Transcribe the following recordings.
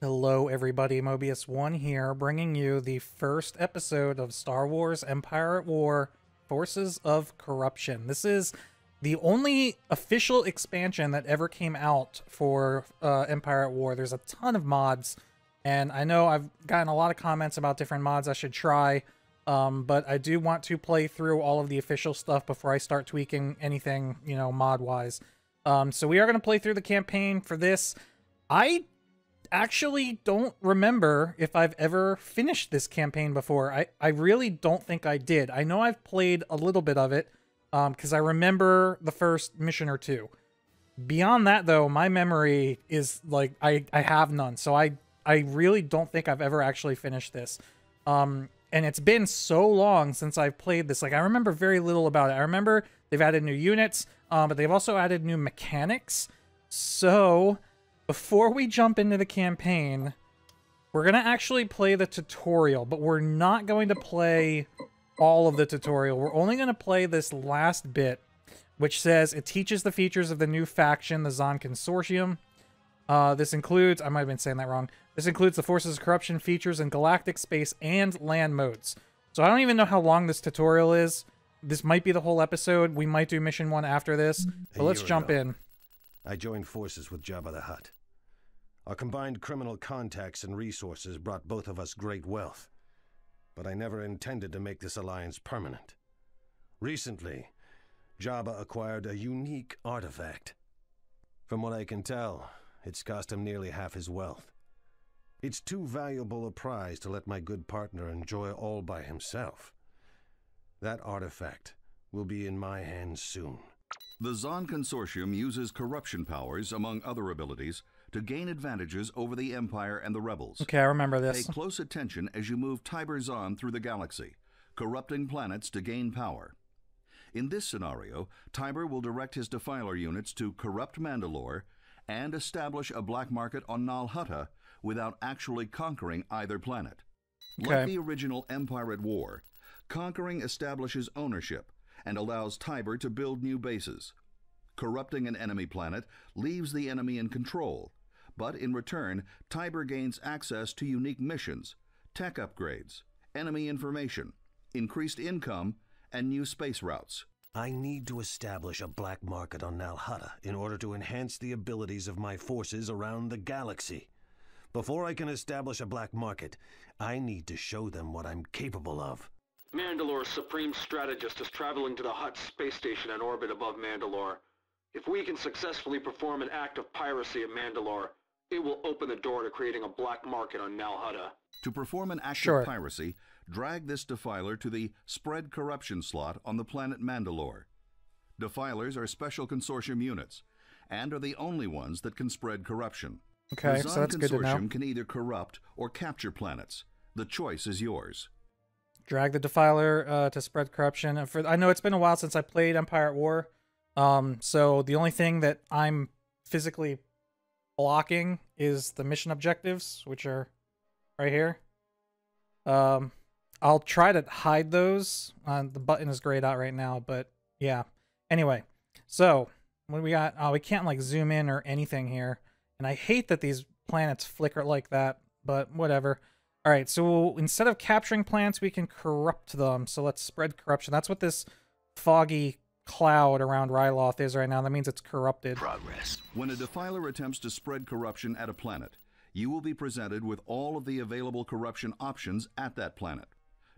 Hello everybody, Mobius1 here, bringing you the first episode of Star Wars Empire at War, Forces of Corruption. This is the only official expansion that ever came out for Empire at War. There's a ton of mods, and I know I've gotten a lot of comments about different mods I should try, but I do want to play through all of the official stuff before I start tweaking anything, you know, mod-wise. So we are going to play through the campaign for this. I actually don't remember if I've ever finished this campaign before. I really don't think I did. I know I've played a little bit of it because I remember the first mission or two. Beyond that, though, my memory is like I have none. So I really don't think I've ever actually finished this. And it's been so long since I've played this. Like, I remember very little about it. I remember they've added new units, but they've also added new mechanics. So before we jump into the campaign, we're going to actually play the tutorial, but we're not going to play all of the tutorial. We're only going to play this last bit, which says it teaches the features of the new faction, the Zann Consortium. This includes, I might have been saying that wrong, this includes the Forces of Corruption features in galactic, space, and land modes. So I don't even know how long this tutorial is. This might be the whole episode. We might do mission 1 after this, but let's jump in. I joined forces with Jabba the Hutt. Our combined criminal contacts and resources brought both of us great wealth, but I never intended to make this alliance permanent. Recently, Jabba acquired a unique artifact. From what I can tell, it's cost him nearly half his wealth. It's too valuable a prize to let my good partner enjoy all by himself. That artifact will be in my hands soon. The Zann Consortium uses corruption powers, among other abilities, to gain advantages over the Empire and the Rebels. Okay, I remember this. Pay close attention as you move Tyber Zann through the galaxy, corrupting planets to gain power. In this scenario, Tyber will direct his Defiler units to corrupt Mandalore and establish a black market on Nal Hutta without actually conquering either planet. Okay. Like the original Empire at War, conquering establishes ownership and allows Tyber to build new bases. Corrupting an enemy planet leaves the enemy in control, but in return, Tyber gains access to unique missions, tech upgrades, enemy information, increased income, and new space routes. I need to establish a black market on Nal Hutta in order to enhance the abilities of my forces around the galaxy. Before I can establish a black market, I need to show them what I'm capable of. Mandalore's supreme strategist is traveling to the Hutt space station in orbit above Mandalore. If we can successfully perform an act of piracy at Mandalore, it will open the door to creating a black market on Nal Hutta. To perform an act of piracy, drag this Defiler to the Spread Corruption slot on the planet Mandalore. Defilers are special consortium units, and are the only ones that can spread corruption. Okay, the so that's good to know. Consortium can either corrupt or capture planets. The choice is yours. Drag the Defiler to spread corruption. I know it's been a while since I played Empire at War, so the only thing that I'm physically blocking is the mission objectives, which are right here. I'll try to hide those. The button is grayed out right now, but yeah. Anyway, so what do we got? Oh, we can't like zoom in or anything here, and I hate that these planets flicker like that, but whatever. All right, so instead of capturing plants, we can corrupt them. So let's spread corruption. That's what this foggy cloud around Ryloth is right now. That means it's corrupted. Progress. When a Defiler attempts to spread corruption at a planet, you will be presented with all of the available corruption options at that planet.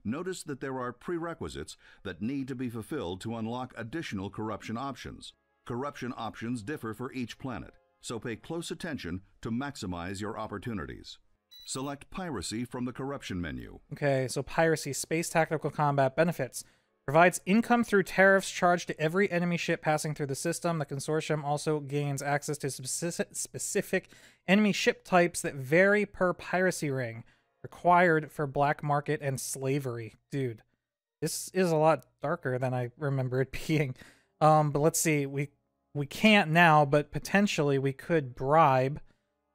Notice that there are prerequisites that need to be fulfilled to unlock additional corruption options. Corruption options differ for each planet, so pay close attention to maximize your opportunities. Select Piracy from the Corruption menu. Okay, so Piracy, Space Tactical Combat Benefits. Provides income through tariffs charged to every enemy ship passing through the system. The Consortium also gains access to specific enemy ship types that vary per piracy ring, required for black market and slavery. Dude, this is a lot darker than I remember it being. But let's see, we can't now, but potentially we could bribe.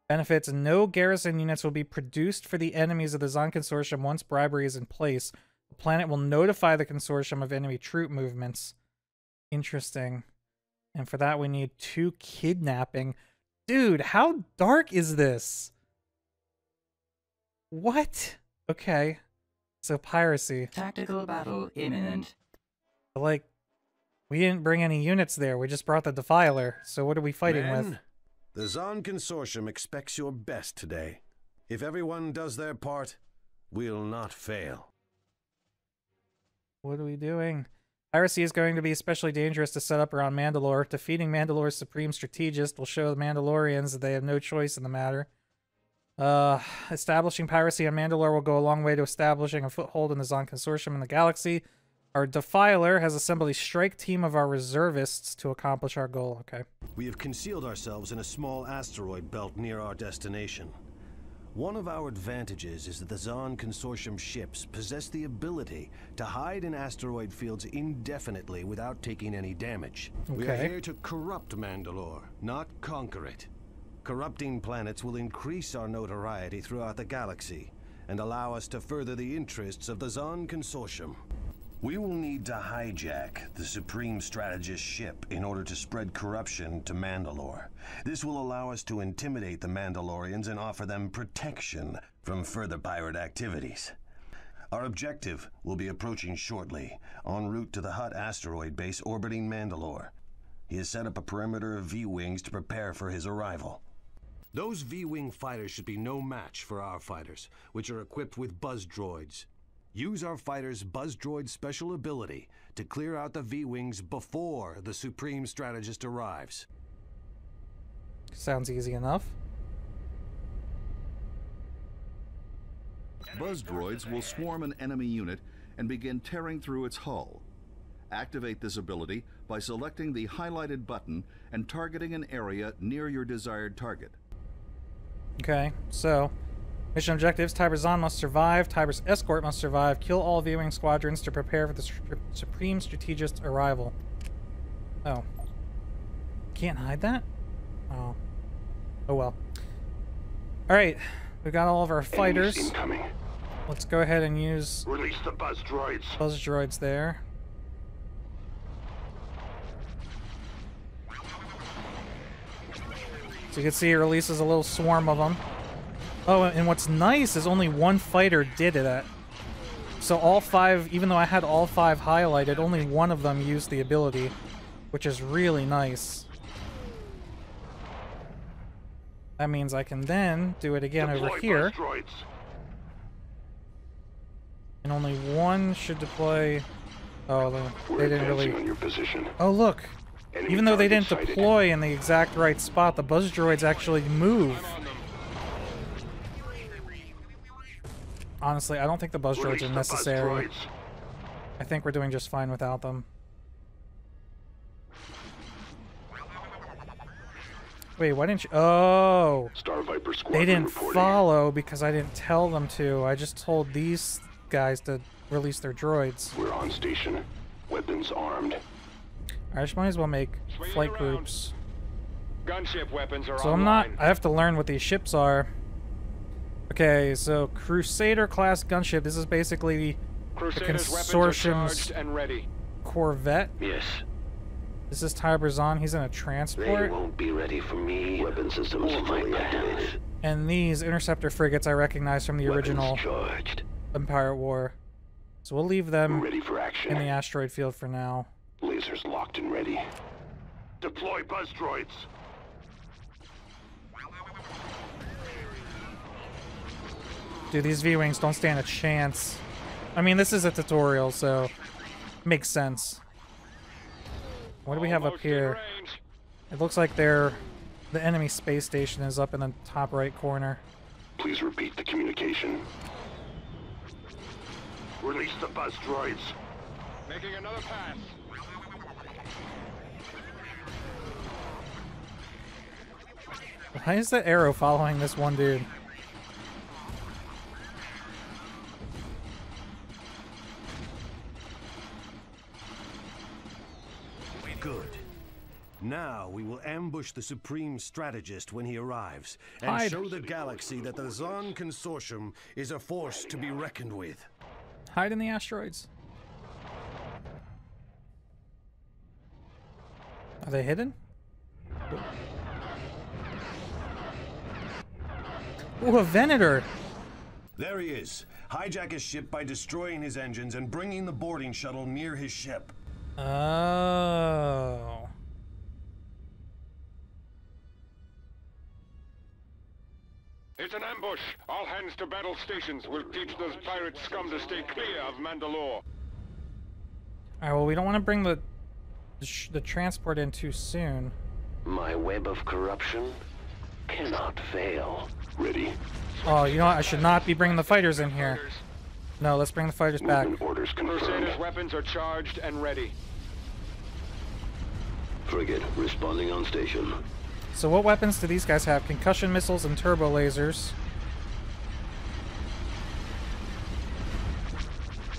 Benefits: no garrison units will be produced for the enemies of the Zann Consortium once bribery is in place. The planet will notify the Consortium of enemy troop movements. Interesting. And for that we need 2 kidnapping. Dude, how dark is this? What? Okay. So piracy. Tactical battle imminent. Like, we didn't bring any units there. We just brought the Defiler. So what are we fighting with? Men, the Zann Consortium expects your best today. If everyone does their part, we'll not fail. What are we doing? Piracy is going to be especially dangerous to set up around Mandalore. Defeating Mandalore's supreme strategist will show the Mandalorians that they have no choice in the matter. Establishing piracy on Mandalore will go a long way to establishing a foothold in the Zann Consortium in the galaxy. Our Defiler has assembled a strike team of our reservists to accomplish our goal. Okay. We have concealed ourselves in a small asteroid belt near our destination. One of our advantages is that the Zann Consortium ships possess the ability to hide in asteroid fields indefinitely without taking any damage. Okay. We are here to corrupt Mandalore, not conquer it. Corrupting planets will increase our notoriety throughout the galaxy and allow us to further the interests of the Zann Consortium. We will need to hijack the Supreme Strategist's ship in order to spread corruption to Mandalore. This will allow us to intimidate the Mandalorians and offer them protection from further pirate activities. Our objective will be approaching shortly, en route to the Hutt asteroid base orbiting Mandalore. He has set up a perimeter of V-Wings to prepare for his arrival. Those V-Wing fighters should be no match for our fighters, which are equipped with buzz droids. Use our fighters' buzz droid special ability to clear out the V-Wings before the Supreme Strategist arrives. Sounds easy enough. Buzz droids will swarm an enemy unit and begin tearing through its hull. Activate this ability by selecting the highlighted button and targeting an area near your desired target. Okay, so mission objectives: Tyber Zann must survive, Tyber's escort must survive, kill all viewing squadrons to prepare for the Supreme Strategist's arrival. Oh. Can't hide that? Oh. Oh well. Alright, we got all of our fighters. Incoming. Let's go ahead and use Release the buzz droids. buzz droids there. So you can see it releases a little swarm of them. Oh, and what's nice is only one fighter did it. So all five, even though I had all five highlighted, only one of them used the ability, which is really nice. That means I can then do it again over here. And only one should deploy. Oh, they didn't really. On your position. Oh, look. Enemy Even though they didn't target sighted. deploy in the exact right spot, the buzz droids actually move. Honestly, I don't think the buzz droids Release are the buzz necessary. droids. I think we're doing just fine without them. Wait, why didn't you? Oh! Star Viper squadron They didn't reporting. follow because I didn't tell them to. I just told these guys to release their droids. We're on station. Weapons armed. I just might as well make Swing it flight around. groups. Gunship weapons are So online. I have to learn what these ships are. Okay, so Crusader class gunship. This is basically Crusader's weapons are Consortium's charged and ready. Corvette. Yes. This is Tyber Zann. He's in a They transport. won't be ready for me. Weapon systems fully activated. And these interceptor frigates I recognize from the original Weapons charged. Empire at War. So we'll leave them Ready for action. in the asteroid field for now. Lasers locked and ready. Deploy buzz droids. Dude, these V-Wings don't stand a chance. I mean, this is a tutorial, so makes sense. What do we have up Almost in here? range. It looks like the enemy space station is up in the top right corner. Please repeat the communication. Release the buzz droids. Making another pass. Why is that arrow following this one dude? Good. Now we will ambush the Supreme Strategist when he arrives and Hide. show the galaxy that the Zann Consortium is a force to be reckoned with. Hide in the asteroids. Are they hidden? Ooh, a Venator! There he is. Hijack his ship by destroying his engines and bringing the boarding shuttle near his ship. Oh. It's an ambush. All hands to battle stations. We'll teach those pirate scum to stay clear of Mandalore. Alright, well, we don't want to bring the transport in too soon. My web of corruption cannot fail. Ready? Oh, you know what? I should not be bringing the fighters in here. No, let's bring the fighters back. Orders confirmed. Crusader's weapons are charged and ready. Frigate responding on station. So what weapons do these guys have? Concussion missiles and turbo lasers.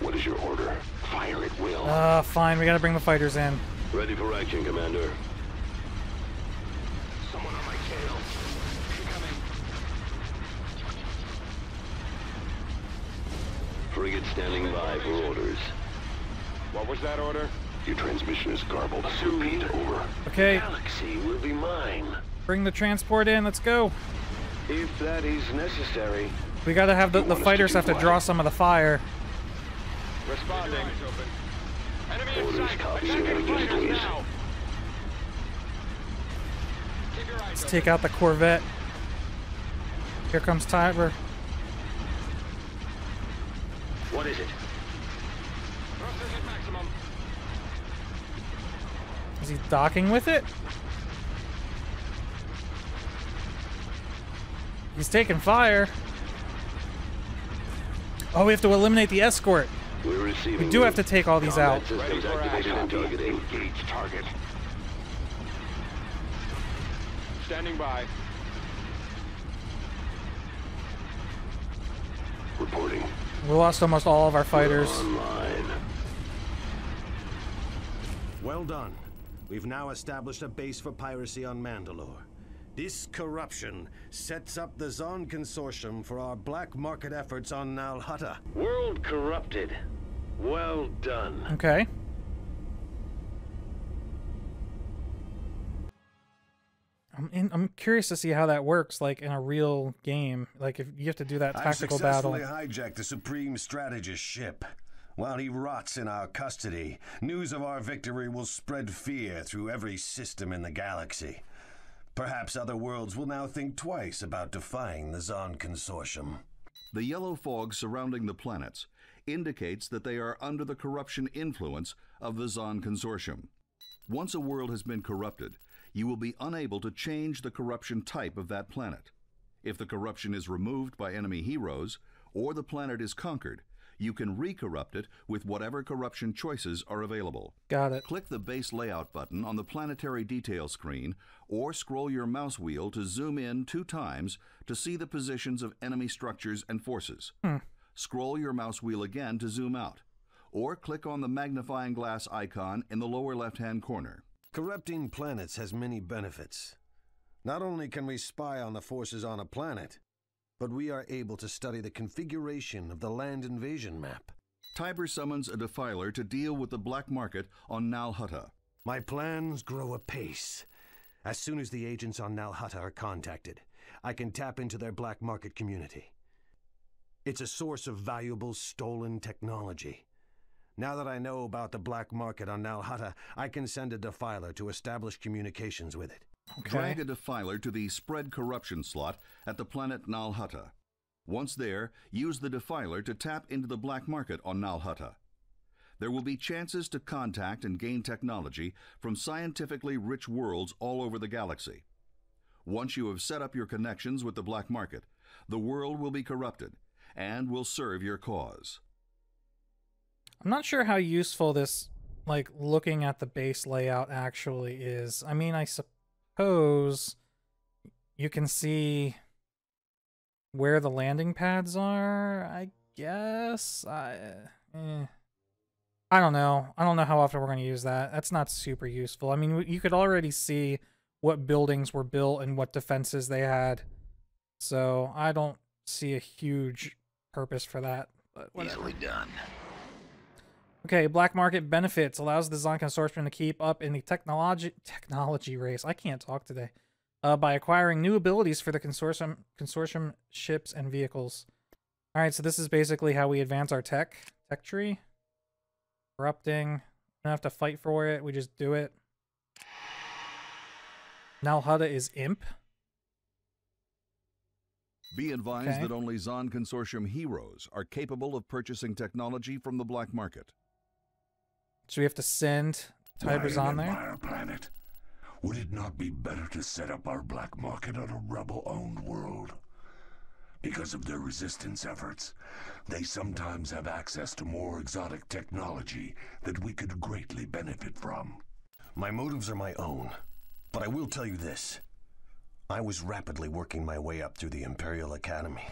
What is your order? Fire at will. Fine. We gotta bring the fighters in. Ready for action, Commander. Someone on my tail. Incoming. Frigate standing by for orders. What was that order? Your transmission is garbled. Repeat, over. Okay. Galaxy will be mine. Bring the transport in. Let's go. If that is necessary. We gotta have the fighters have to draw some of the fire. Responding. Enemy in sight. Attacking fighters now. Let's take out the Corvette. Here comes Tyber. What is it? Thrusters at maximum. Is he docking with it? He's taking fire. Oh, we have to eliminate the escort. We're receiving. We do have to take all these out. Systems activated and targeting. Engage target. Standing by. Reporting. We lost almost all of our fighters. Online. Well done. We've now established a base for piracy on Mandalore. This corruption sets up the Zann Consortium for our black market efforts on Nal Hutta. World corrupted. Well done. Okay. I'm curious to see how that works, like in a real game. Like if you have to do that tactical battle. I've successfully hijacked the Supreme Strategist's ship. While he rots in our custody, news of our victory will spread fear through every system in the galaxy. Perhaps other worlds will now think twice about defying the Zann Consortium. The yellow fog surrounding the planets indicates that they are under the corruption influence of the Zann Consortium. Once a world has been corrupted, you will be unable to change the corruption type of that planet. If the corruption is removed by enemy heroes, or the planet is conquered, you can re-corrupt it with whatever corruption choices are available. Got it. Click the base layout button on the planetary detail screen, or scroll your mouse wheel to zoom in 2 times to see the positions of enemy structures and forces. Scroll your mouse wheel again to zoom out, or click on the magnifying glass icon in the lower left-hand corner. Corrupting planets has many benefits. Not only can we spy on the forces on a planet, but we are able to study the configuration of the land invasion map. Tyber summons a defiler to deal with the black market on Nal Hutta. My plans grow apace. As soon as the agents on Nal Hutta are contacted, I can tap into their black market community. It's a source of valuable stolen technology. Now that I know about the black market on Nal Hutta, I can send a defiler to establish communications with it. Okay. Drag a defiler to the Spread Corruption slot at the planet Nal Hutta. Once there, use the defiler to tap into the black market on Nal Hutta. There will be chances to contact and gain technology from scientifically rich worlds all over the galaxy. Once you have set up your connections with the black market, the world will be corrupted and will serve your cause. I'm not sure how useful this, like, looking at the base layout actually is. I mean, I suppose you can see where the landing pads are, I guess. I don't know. I don't know how often we're going to use that. That's not super useful. I mean, you could already see what buildings were built and what defenses they had. So I don't see a huge purpose for that. But whatever. Easily done. Okay, black market benefits allows the Zann Consortium to keep up in the technology race. I can't talk today. By acquiring new abilities for the consortium ships and vehicles. All right, so this is basically how we advance our tech tree. Corrupting. We don't have to fight for it. We just do it. Nal Hutta is imp. Be advised that only Zann Consortium heroes are capable of purchasing technology from the black market. So we have to send Tyber Zann there? Empire planet. Would it not be better to set up our black market on a rebel-owned world? Because of their resistance efforts, they sometimes have access to more exotic technology that we could greatly benefit from. My motives are my own, but I will tell you this. I was rapidly working my way up through the Imperial Academy,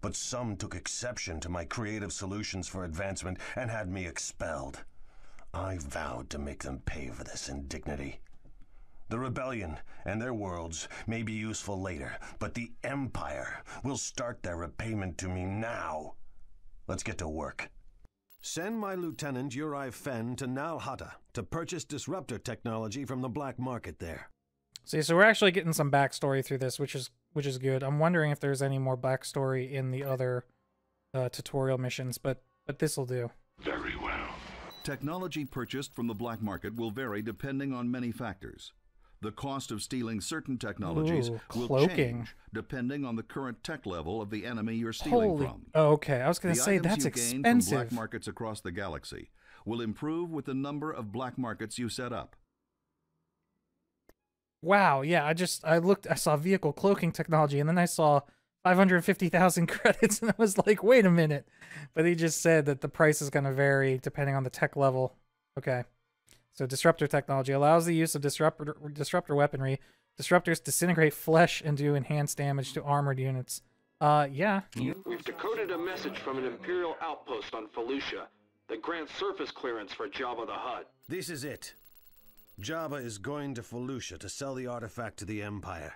but some took exception to my creative solutions for advancement and had me expelled. I vowed to make them pay for this indignity. The rebellion and their worlds may be useful later, but the Empire will start their repayment to me now. Let's get to work. Send my Lieutenant Uri Fenn to Nal Hutta to purchase Disruptor Technology from the black market there. See, so we're actually getting some backstory through this, which is good. I'm wondering if there's any more backstory in the other tutorial missions, but this will do. Very well. Technology purchased from the black market will vary depending on many factors. The cost of stealing certain technologies will change depending on the current tech level of the enemy you're stealing from. Oh, okay. I was going to say that's expensive. The items you gain from black markets across the galaxy will improve with the number of black markets you set up. Wow, yeah, I saw vehicle cloaking technology, and then I saw 550,000 credits, and I was like, wait a minute. But he just said that the price is going to vary depending on the tech level. Okay. So Disruptor Technology allows the use of disruptor weaponry. Disruptors disintegrate flesh and do enhanced damage to armored units. Yeah. We've decoded a message from an Imperial outpost on Felucia that grants surface clearance for Jabba the Hutt. This is it. Jabba is going to Felucia to sell the artifact to the Empire.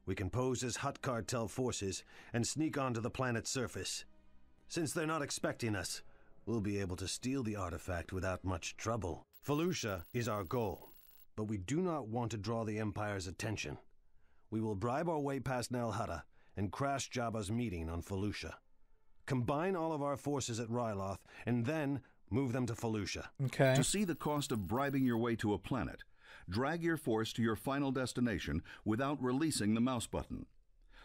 We can pose as Hutt cartel forces and sneak onto the planet's surface. Since they're not expecting us, we'll be able to steal the artifact without much trouble. Felucia is our goal, but we do not want to draw the Empire's attention. We will bribe our way past Nal Hutta and crash Jabba's meeting on Felucia. Combine all of our forces at Ryloth and then move them to Felucia. Okay. To see the cost of bribing your way to a planet, drag your force to your final destination without releasing the mouse button.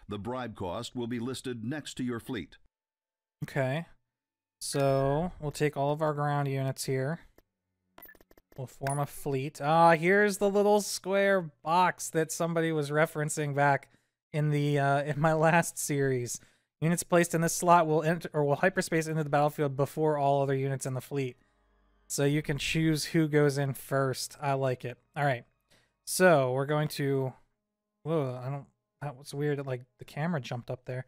The bribe cost will be listed next to your fleet. Okay. So, we'll take all of our ground units here. We'll form a fleet. Here's the little square box that somebody was referencing back in the in my last series. Units placed in this slot will enter or will hyperspace into the battlefield before all other units in the fleet. So you can choose who goes in first. I like it. All right. So we're going to. Whoa! That was weird. Like the camera jumped up there.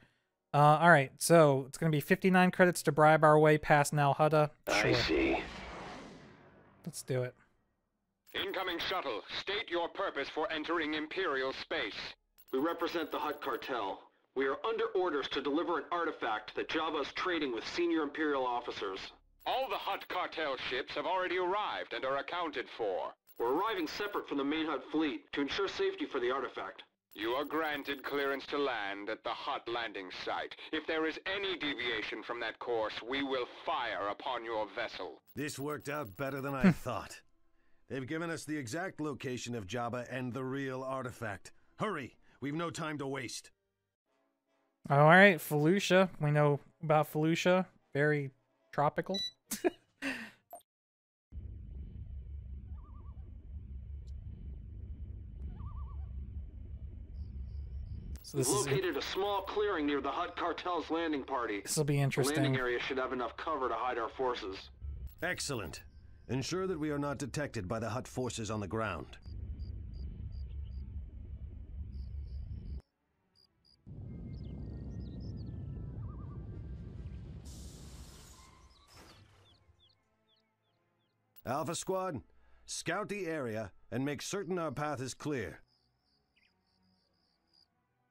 All right. So it's going to be 59 credits to bribe our way past Nal Hutta. Sure. I see. Let's do it. Incoming shuttle. State your purpose for entering Imperial space. We represent the Hutt cartel. We are under orders to deliver an artifact that Jabba is trading with senior Imperial officers. All the Hutt cartel ships have already arrived and are accounted for. We're arriving separate from the main Hutt fleet to ensure safety for the artifact. You are granted clearance to land at the Hutt landing site. If there is any deviation from that course, we will fire upon your vessel. This worked out better than I thought. They've given us the exact location of Jabba and the real artifact. Hurry! We've no time to waste. All right, Felucia. We know about Felucia. Very tropical. So We've located a small clearing near the Hutt cartel's landing party. This will be interesting. The landing area should have enough cover to hide our forces. Excellent. Ensure that we are not detected by the Hutt forces on the ground. Alpha Squad, scout the area and make certain our path is clear.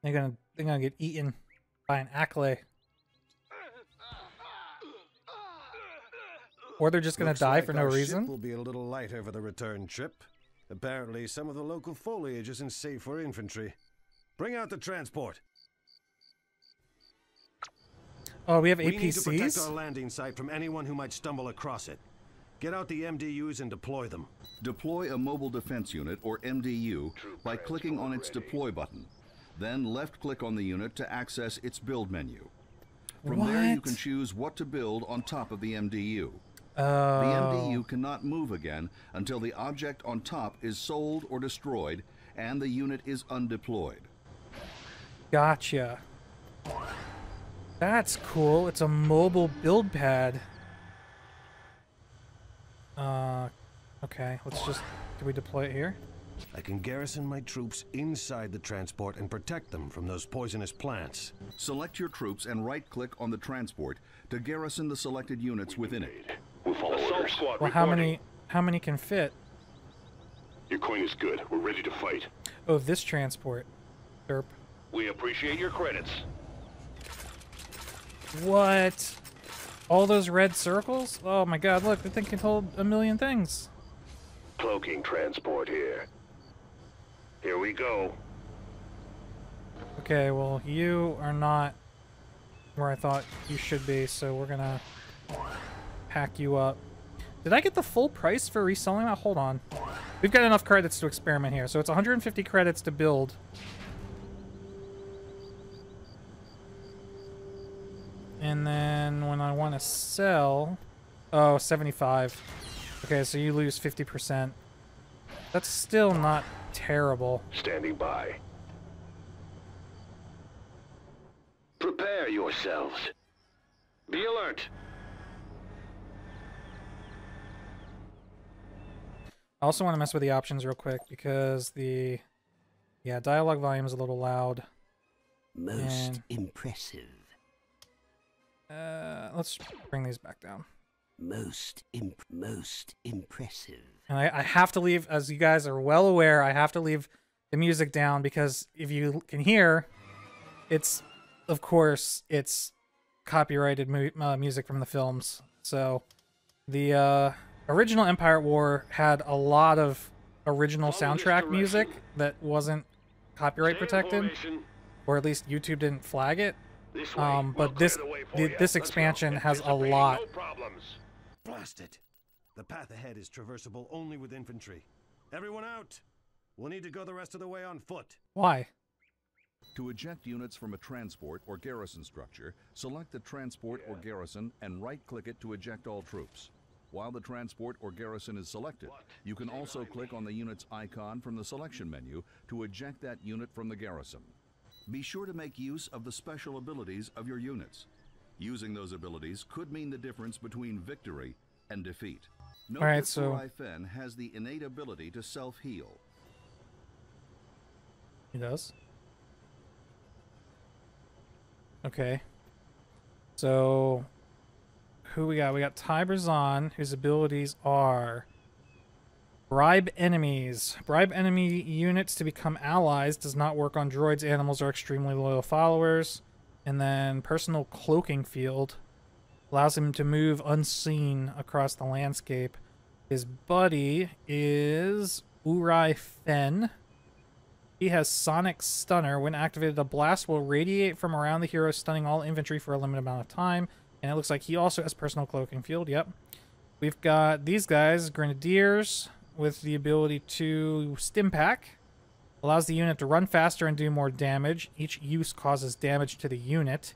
They're gonna get eaten by an Acklay. Or they're just gonna die for no reason. Ship will be a little lighter for the return trip. Apparently, some of the local foliage isn't safe for infantry. Bring out the transport. Oh, we have We need to protect our APCs? landing site from anyone who might stumble across it. Get out the MDUs and deploy them. Deploy a Mobile Defense Unit, or MDU, by clicking on its Deploy button. Then left-click on the unit to access its Build menu. From there, you What? can choose what to build on top of the MDU. Oh. The MDU cannot move again until the object on top is sold or destroyed and the unit is undeployed. Gotcha. That's cool. It's a mobile build pad. Okay. Let's just... Do we deploy it here? I can garrison my troops inside the transport and protect them from those poisonous plants. Select your troops and right-click on the transport to garrison the selected units within it. We'll follow orders. Squad Well, how many can fit? Your coin is good. We're ready to fight. Oh, this transport. Derp. We appreciate your credits. What? All those red circles? Oh my god, look, the thing can hold a million things. Cloaking transport here. Here we go. Okay, well, you are not where I thought you should be, so we're gonna pack you up. Did I get the full price for reselling that? Hold on. We've got enough credits to experiment here, so it's 150 credits to build. And then when I want to sell... Oh, 75. Okay, so you lose 50%. That's still not terrible. Standing by. Prepare yourselves. Be alert. I also want to mess with the options real quick because the... Yeah, dialogue volume is a little loud. Most impressive. Let's bring these back down. Most impressive. And I have to leave, as you guys are well aware, I have to leave the music down because if you can hear, it's, of course, it's copyrighted music from the films. So the original Empire at War had a lot of original soundtrack music that wasn't copyright protected, or at least YouTube didn't flag it. But this expansion has a lot. Blast it. The path ahead is traversable only with infantry. Everyone out. We'll need to go the rest of the way on foot. Why? To eject units from a transport or garrison structure, select the transport or garrison and right-click it to eject all troops. While the transport or garrison is selected, you can also click on the unit's icon from the selection menu to eject that unit from the garrison. Be sure to make use of the special abilities of your units. Using those abilities could mean the difference between victory and defeat. Note that Uri Fen has the innate ability to self-heal. He does? Okay. So, who we got? We got Tyber Zann, whose abilities are... Bribe enemies. Bribe enemy units to become allies. Does not work on droids, animals, or extremely loyal followers. And then personal cloaking field. Allows him to move unseen across the landscape. His buddy is Uri Fen. He has Sonic Stunner. When activated, a blast will radiate from around the hero, stunning all infantry for a limited amount of time. And it looks like he also has personal cloaking field. Yep. We've got these guys, Grenadiers, with the ability to stim pack. Allows the unit to run faster and do more damage. Each use causes damage to the unit.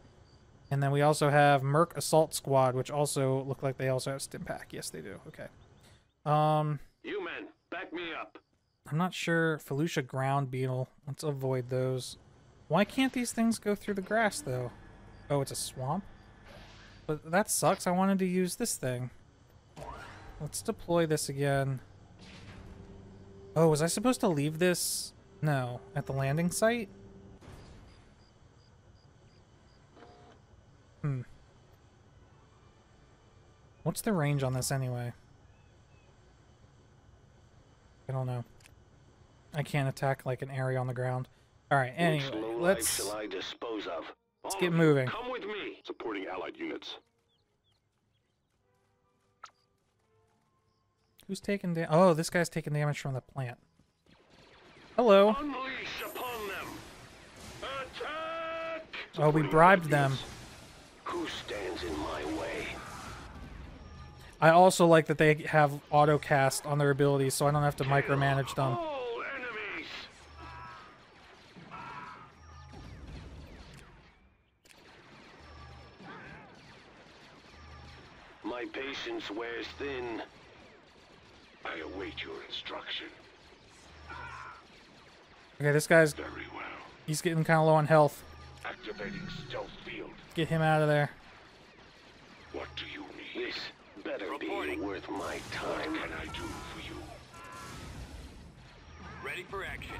And then we also have Merc Assault Squad, which also look like they also have stim pack. Yes, they do. Okay. You men, back me up. I'm not sure. Felucia Ground Beetle. Let's avoid those. Why can't these things go through the grass, though? Oh, it's a swamp? But that sucks. I wanted to use this thing. Let's deploy this again. Oh, was I supposed to leave this? No. At the landing site? What's the range on this anyway? I don't know. I can't attack like an area on the ground. Alright, anyway, let's get moving. Come with me. Supporting allied units. Who's taking damage? Oh, this guy's taking damage from the plant. Hello. Unleash upon them. Attack! Oh, we bribed them. Who stands in my way? I also like that they have auto cast on their abilities, so I don't have to micromanage them. All enemies! My patience wears thin. I await your instruction. Okay, this guy's... Very well. He's getting kind of low on health. Activating stealth field. Get him out of there. What do you need? This better be worth my time. What can I do for you? Ready for action.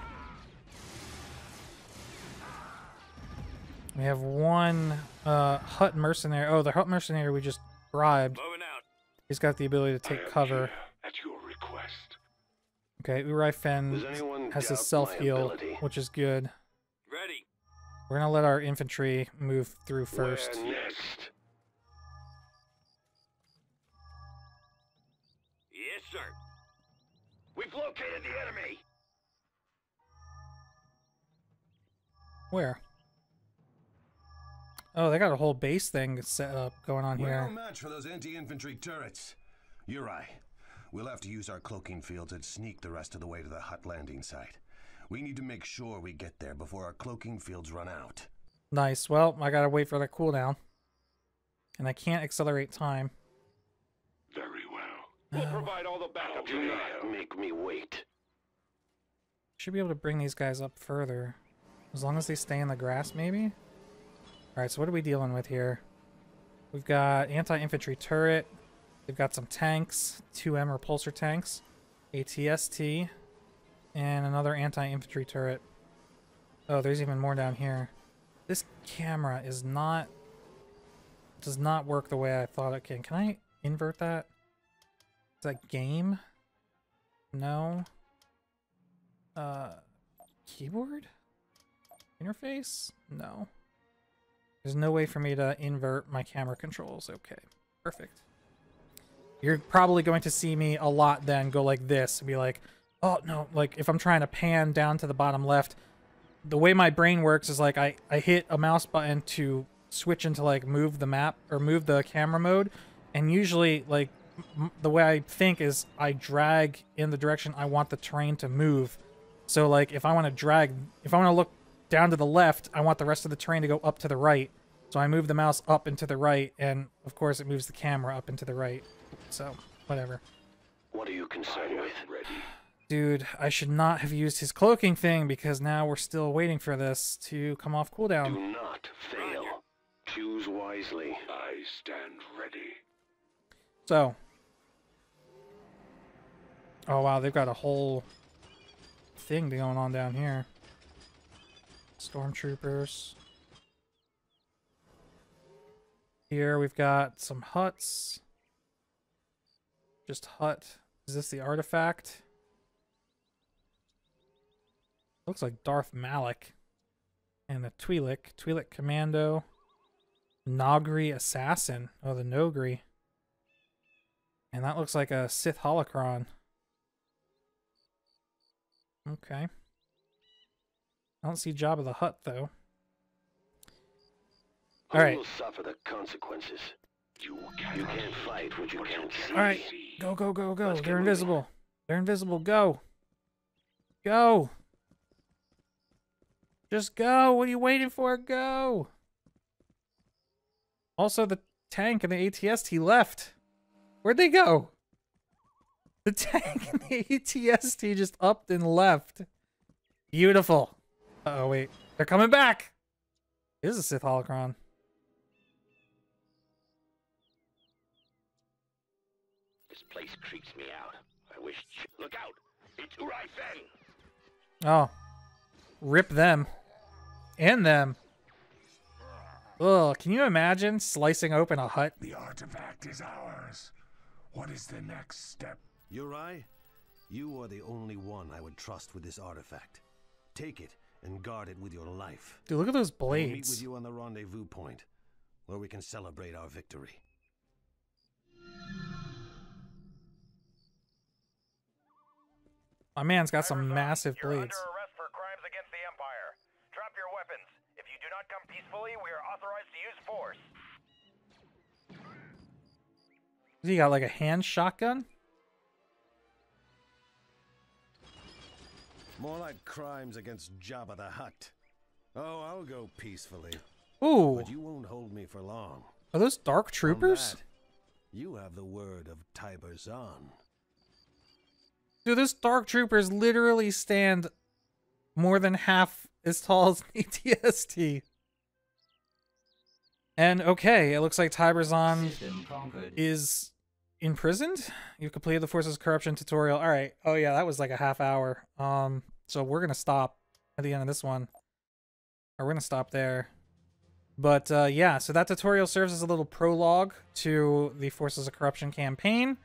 We have one Hut mercenary. Oh, the Hut mercenary we just bribed. Moving out. He's got the ability to I take am cover. here at your request. Okay, Urai Fen Does anyone has his doubt self-heal, my ability? which is good. Ready. We're gonna let our infantry move through first. Where next? Yes, sir. We've located the enemy. Where? Oh, they got a whole base thing set up going on We're here. no match for those anti-infantry turrets. You're right. We'll have to use our cloaking fields and sneak the rest of the way to the Hut landing site. We need to make sure we get there before our cloaking fields run out. Nice. Well, I gotta wait for that cooldown. And I can't accelerate time. Very well. We'll provide all the backup. Do not make me wait. Should be able to bring these guys up further. As long as they stay in the grass, maybe? Alright, so what are we dealing with here? We've got anti-infantry turret. They've got some tanks. 2M repulsor tanks. ATST. And another anti-infantry turret. Oh, there's even more down here. This camera is not... does not work the way I thought it can. Can I invert that? Is that game? No. Keyboard? Interface? No. There's no way for me to invert my camera controls. Okay, perfect. You're probably going to see me a lot then go like this and be like, oh no, like if I'm trying to pan down to the bottom left, the way my brain works is like I hit a mouse button to switch into like move the map or move the camera mode, and usually like the way I think is I drag in the direction I want the terrain to move. So like if I want to drag, if I want to look down to the left, I want the rest of the terrain to go up to the right. So I move the mouse up and to the right, and of course it moves the camera up and to the right. So, whatever. What are you concerned with? Ready. Dude, I should not have used his cloaking thing because now we're still waiting for this to come off cooldown. Do not fail. Choose wisely. I stand ready. So. Oh wow, they've got a whole thing going on down here. Stormtroopers. Here we've got some huts. Just hut. Is this the artifact? Looks like Darth Malak. And the Twi'lek. Twi'lek Commando. Nogri Assassin. Oh, the Nogri. And that looks like a Sith Holocron. Okay. I don't see Jabba the Hutt, though. Alright. Who will suffer the consequences? You can't fight what you can't see. Alright. Go, go, go, go. They're invisible. They're invisible. Go. Go. Just go. What are you waiting for? Go. Also, the tank and the ATST left. Where'd they go? The tank and the ATST just upped and left. Beautiful. Uh-oh, wait. They're coming back. It is a Sith Holocron. This place creeps me out. I wish... Look out! It's Urai Fen! Oh. Rip them. And them. Ugh, can you imagine slicing open a hut? The artifact is ours. What is the next step? Urai, you are the only one I would trust with this artifact. Take it and guard it with your life. Dude, look at those I'll meet blades. with you on the rendezvous point, where we can celebrate our victory. My man's got some massive You're blades. under arrest for crimes against the Empire. Drop your weapons. If you do not come peacefully, we are authorized to use force. You got like a hand shotgun? More like crimes against Jabba the Hutt. Oh, I'll go peacefully. Ooh. But you won't hold me for long. Are those dark troopers? That, you have the word of Tyber Zann. Dude, those dark troopers literally stand more than half as tall as ATST. And okay, it looks like Tyber Zann is imprisoned. You've completed the Forces of Corruption tutorial. All right. Oh yeah, that was like a half hour. So we're gonna stop at the end of this one. Or we're gonna stop there. But yeah, so that tutorial serves as a little prologue to the Forces of Corruption campaign.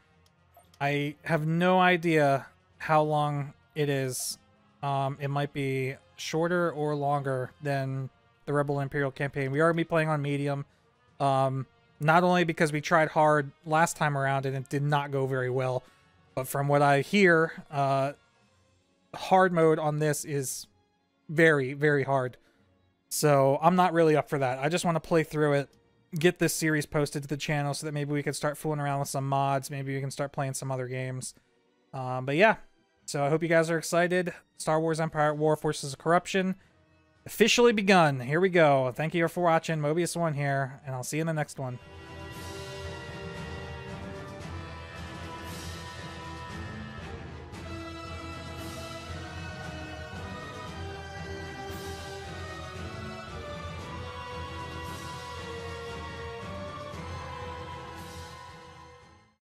I have no idea how long it is. It might be shorter or longer than the Rebel Imperial campaign. We are going to be playing on medium. Not only because we tried hard last time around and it did not go very well, but from what I hear, hard mode on this is very, very hard. So I'm not really up for that. I just want to play through it, get this series posted to the channel so that maybe we can start fooling around with some mods. Maybe we can start playing some other games. But yeah, so I hope you guys are excited. Star Wars Empire at War, Forces of Corruption officially begun. Here we go. Thank you for watching. Mobius1 here, and I'll see you in the next one.